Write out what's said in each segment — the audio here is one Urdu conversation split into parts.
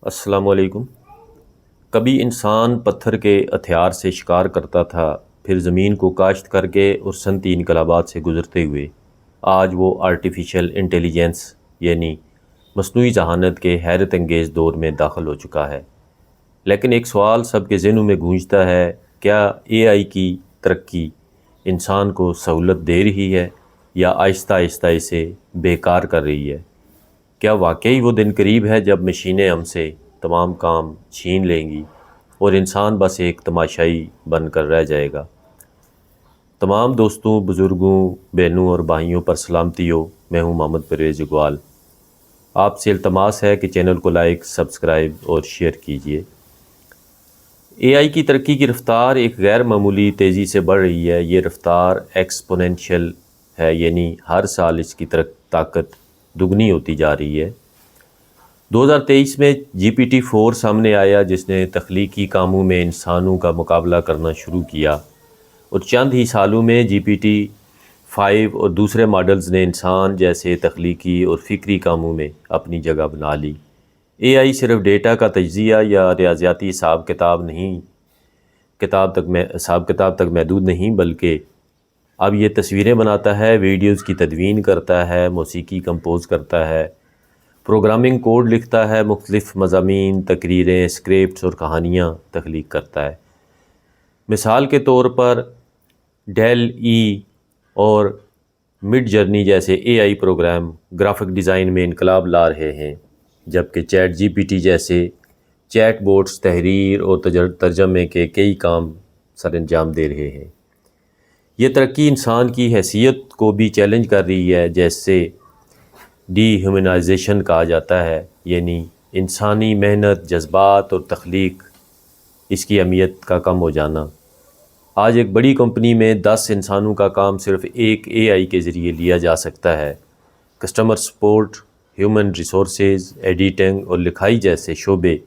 السلام علیکم۔ کبھی انسان پتھر کے ہتھیار سے شکار کرتا تھا، پھر زمین کو کاشت کر کے اور صنعتی انقلابات سے گزرتے ہوئے آج وہ آرٹیفیشل انٹیلیجنس یعنی مصنوعی ذہانت کے حیرت انگیز دور میں داخل ہو چکا ہے۔ لیکن ایک سوال سب کے ذہنوں میں گونجتا ہے، کیا اے آئی کی ترقی انسان کو سہولت دے رہی ہے یا آہستہ آہستہ اسے بیکار کر رہی ہے؟ کیا واقعی وہ دن قریب ہے جب مشینیں ہم سے تمام کام چھین لیں گی اور انسان بس ایک تماشائی بن کر رہ جائے گا؟ تمام دوستوں، بزرگوں، بہنوں اور بھائیوں پر سلامتی ہو۔ میں ہوں محمد پرویز اقبال۔ آپ سے التماس ہے کہ چینل کو لائک، سبسکرائب اور شیئر کیجیے۔ اے آئی کی ترقی کی رفتار ایک غیر معمولی تیزی سے بڑھ رہی ہے۔ یہ رفتار ایکسپوننشل ہے، یعنی ہر سال اس کی طاقت دگنی ہوتی جا رہی ہے۔ 2023 میں GPT-4 سامنے آیا، جس نے تخلیقی کاموں میں انسانوں کا مقابلہ کرنا شروع کیا، اور چند ہی سالوں میں GPT-5 اور دوسرے ماڈلز نے انسان جیسے تخلیقی اور فکری کاموں میں اپنی جگہ بنا لی۔ اے آئی صرف ڈیٹا کا تجزیہ یا ریاضیاتی حساب کتاب تک محدود نہیں، بلکہ اب یہ تصویریں بناتا ہے، ویڈیوز کی تدوین کرتا ہے، موسیقی کمپوز کرتا ہے، پروگرامنگ کوڈ لکھتا ہے، مختلف مضامین، تقریریں، اسکرپٹس اور کہانیاں تخلیق کرتا ہے۔ مثال کے طور پر ڈیل ای اور مڈ جرنی جیسے اے آئی پروگرام گرافک ڈیزائن میں انقلاب لا رہے ہیں، جبکہ چیٹ جی پی ٹی جیسے چیٹ بوٹس تحریر اور ترجمے کے کئی کام سر انجام دے رہے ہیں۔ یہ ترقی انسان کی حیثیت کو بھی چیلنج کر رہی ہے، جیسے ڈی ہیومنائزیشن کہا جاتا ہے، یعنی انسانی محنت، جذبات اور تخلیق اس کی اہمیت کا کم ہو جانا۔ آج ایک بڑی کمپنی میں 10 انسانوں کا کام صرف ایک اے آئی کے ذریعے لیا جا سکتا ہے۔ Customer support, human resources, editing اور لکھائی جیسے شعبے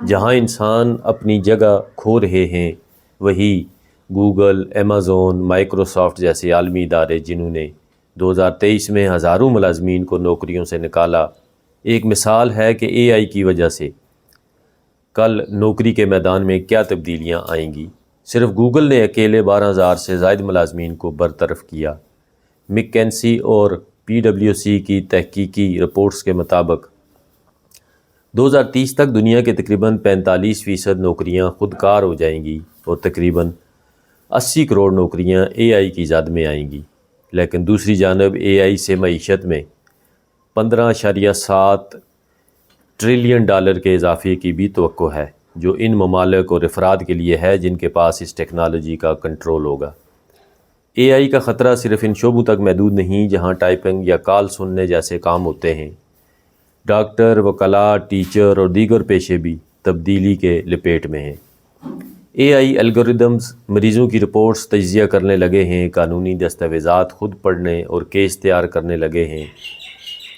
جہاں انسان اپنی جگہ کھو رہے ہیں، وہی گوگل، ایمیزون، مائیکروسافٹ جیسے عالمی ادارے جنہوں نے 2023 میں ہزاروں ملازمین کو نوکریوں سے نکالا، ایک مثال ہے کہ اے آئی کی وجہ سے کل نوکری کے میدان میں کیا تبدیلیاں آئیں گی۔ صرف گوگل نے اکیلے 12,000 سے زائد ملازمین کو برطرف کیا۔ مکینسی اور پی ڈبلیو سی کی تحقیقی رپورٹس کے مطابق 2030 تک دنیا کے تقریباً 45% نوکریاں خود کار ہو جائیں گی اور تقریباً 80 کروڑ نوکریاں اے آئی کی زد میں آئیں گی۔ لیکن دوسری جانب اے آئی سے معیشت میں 15.7 ٹریلین ڈالر کے اضافے کی بھی توقع ہے، جو ان ممالک اور افراد کے لیے ہے جن کے پاس اس ٹیکنالوجی کا کنٹرول ہوگا۔ اے آئی کا خطرہ صرف ان شعبوں تک محدود نہیں جہاں ٹائپنگ یا کال سننے جیسے کام ہوتے ہیں۔ ڈاکٹر، وکلاء، ٹیچر اور دیگر پیشے بھی تبدیلی کے لپیٹ میں ہیں۔ اے آئی الگوریدمز مریضوں کی رپورٹس تجزیہ کرنے لگے ہیں، قانونی دستاویزات خود پڑھنے اور کیس تیار کرنے لگے ہیں،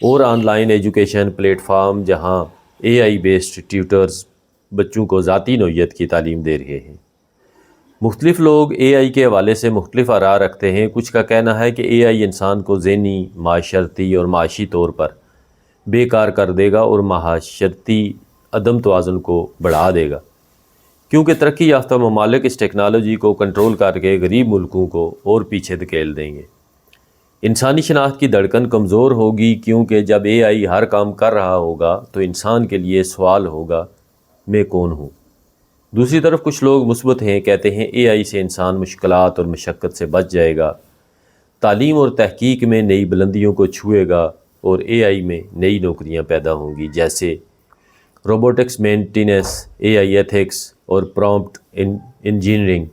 اور on line education plate form جہاں اے آئی بیسڈ ٹیوٹرز بچوں کو ذاتی نوعیت کی تعلیم دے رہے ہیں۔ مختلف لوگ اے آئی کے حوالے سے مختلف آراء رکھتے ہیں۔ کچھ کا کہنا ہے کہ اے آئی انسان کو ذہنی، معاشرتی اور معاشی طور پر بیکار کر دے گا اور معاشرتی عدم توازن کو بڑھا دے گا، کیونکہ ترقی یافتہ ممالک اس ٹیکنالوجی کو کنٹرول کر کے غریب ملکوں کو اور پیچھے دھکیل دیں گے۔ انسانی شناخت کی دھڑکن کمزور ہوگی، کیونکہ جب اے آئی ہر کام کر رہا ہوگا تو انسان کے لیے سوال ہوگا، میں کون ہوں؟ دوسری طرف کچھ لوگ مثبت ہیں، کہتے ہیں اے آئی سے انسان مشکلات اور مشقت سے بچ جائے گا، تعلیم اور تحقیق میں نئی بلندیوں کو چھوئے گا، اور اے آئی میں نئی نوکریاں پیدا ہوں گی، جیسے روبوٹکس، مینٹیننس، اے آئی ایتھکس اور پرامپٹ انجینئرنگ۔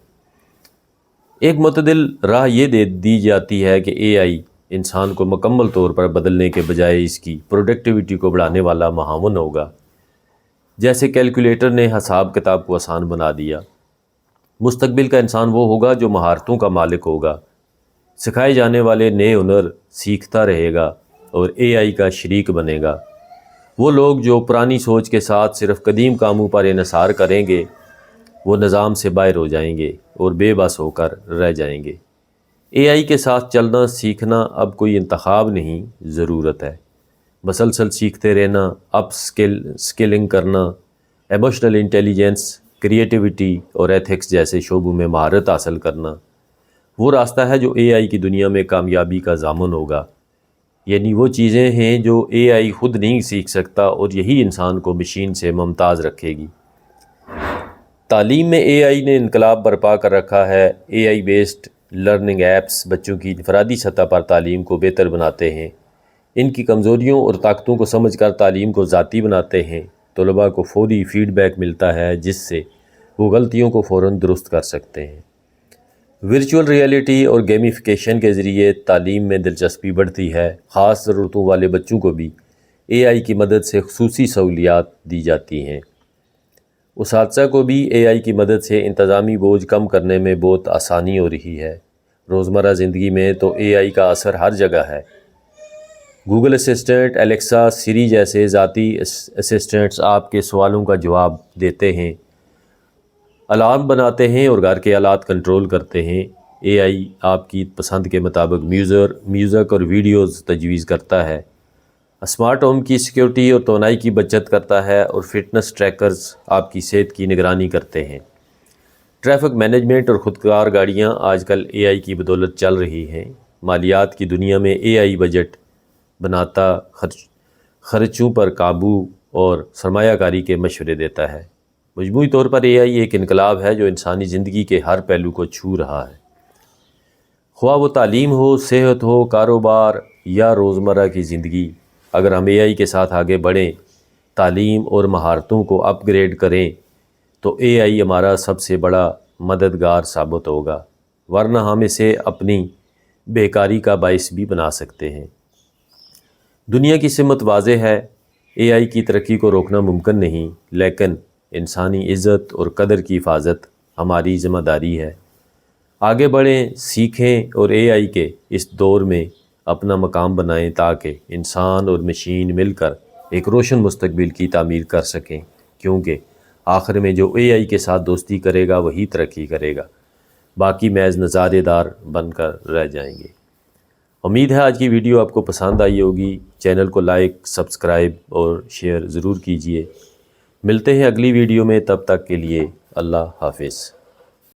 ایک معتدل راہ یہ دے دی جاتی ہے کہ اے آئی انسان کو مکمل طور پر بدلنے کے بجائے اس کی پروڈکٹیوٹی کو بڑھانے والا معاون ہوگا۔ جیسے کیلکولیٹر نے حساب کتاب کو آسان بنا دیا، مستقبل کا انسان وہ ہوگا جو مہارتوں کا مالک ہوگا، سکھائے جانے والے نئے ہنر سیکھتا رہے گا اور اے آئی کا شریک بنے گا۔ وہ لوگ جو پرانی سوچ کے ساتھ صرف قدیم کاموں پر انحصار کریں گے، وہ نظام سے باہر ہو جائیں گے اور بے بس ہو کر رہ جائیں گے۔ اے آئی کے ساتھ چلنا سیکھنا اب کوئی انتخاب نہیں، ضرورت ہے۔ مسلسل سیکھتے رہنا، سکلنگ کرنا، ایموشنل انٹیلیجنس، کریٹیوٹی اور ایتھکس جیسے شعبوں میں مہارت حاصل کرنا وہ راستہ ہے جو اے آئی کی دنیا میں کامیابی کا ضامن ہوگا۔ یعنی وہ چیزیں ہیں جو اے آئی خود نہیں سیکھ سکتا، اور یہی انسان کو مشین سے ممتاز رکھے گی۔ تعلیم میں اے آئی نے انقلاب برپا کر رکھا ہے۔ اے آئی بیسڈ لرننگ ایپس بچوں کی انفرادی سطح پر تعلیم کو بہتر بناتے ہیں، ان کی کمزوریوں اور طاقتوں کو سمجھ کر تعلیم کو ذاتی بناتے ہیں۔ طلباء کو فوری فیڈ بیک ملتا ہے جس سے وہ غلطیوں کو فوراً درست کر سکتے ہیں۔ ورچوئل ریئلٹی اور گیمیفیکیشن کے ذریعے تعلیم میں دلچسپی بڑھتی ہے۔ خاص ضرورتوں والے بچوں کو بھی اے آئی کی مدد سے خصوصی سہولیات دی جاتی ہیں۔ اساتذہ کو بھی اے آئی کی مدد سے انتظامی بوجھ کم کرنے میں بہت آسانی ہو رہی ہے۔ روزمرہ زندگی میں تو اے آئی کا اثر ہر جگہ ہے۔ گوگل اسسٹنٹ، الیکسا، سری جیسے ذاتی اسسٹنٹس آپ کے سوالوں کا جواب دیتے ہیں، الارم بناتے ہیں اور گھر کے آلات کنٹرول کرتے ہیں۔ اے آئی آپ کی پسند کے مطابق میوزک اور ویڈیوز تجویز کرتا ہے، اسمارٹ ہوم کی سیکیورٹی اور توانائی کی بچت کرتا ہے، اور فٹنس ٹریکرز آپ کی صحت کی نگرانی کرتے ہیں۔ ٹریفک مینجمنٹ اور خودکار گاڑیاں آج کل اے آئی کی بدولت چل رہی ہیں۔ مالیات کی دنیا میں اے آئی بجٹ بناتا، خرچوں پر قابو اور سرمایہ کاری کے مشورے دیتا ہے۔ مجموعی طور پر اے آئی ایک انقلاب ہے جو انسانی زندگی کے ہر پہلو کو چھو رہا ہے، خواہ وہ تعلیم ہو، صحت ہو، کاروبار یا روزمرہ کی زندگی۔ اگر ہم اے آئی کے ساتھ آگے بڑھیں، تعلیم اور مہارتوں کو اپ گریڈ کریں تو اے آئی ہمارا سب سے بڑا مددگار ثابت ہوگا، ورنہ ہم اسے اپنی بیکاری کا باعث بھی بنا سکتے ہیں۔ دنیا کی سمت واضح ہے، اے آئی کی ترقی کو روکنا ممکن نہیں، لیکن انسانی عزت اور قدر کی حفاظت ہماری ذمہ داری ہے۔ آگے بڑھیں، سیکھیں اور اے آئی کے اس دور میں اپنا مقام بنائیں تاکہ انسان اور مشین مل کر ایک روشن مستقبل کی تعمیر کر سکیں، کیونکہ آخر میں جو اے آئی کے ساتھ دوستی کرے گا وہی ترقی کرے گا، باقی محض نظارے دار بن کر رہ جائیں گے۔ امید ہے آج کی ویڈیو آپ کو پسند آئی ہوگی۔ چینل کو لائک، سبسکرائب اور شیئر ضرور کیجیے۔ ملتے ہیں اگلی ویڈیو میں، تب تک کے لیے اللہ حافظ۔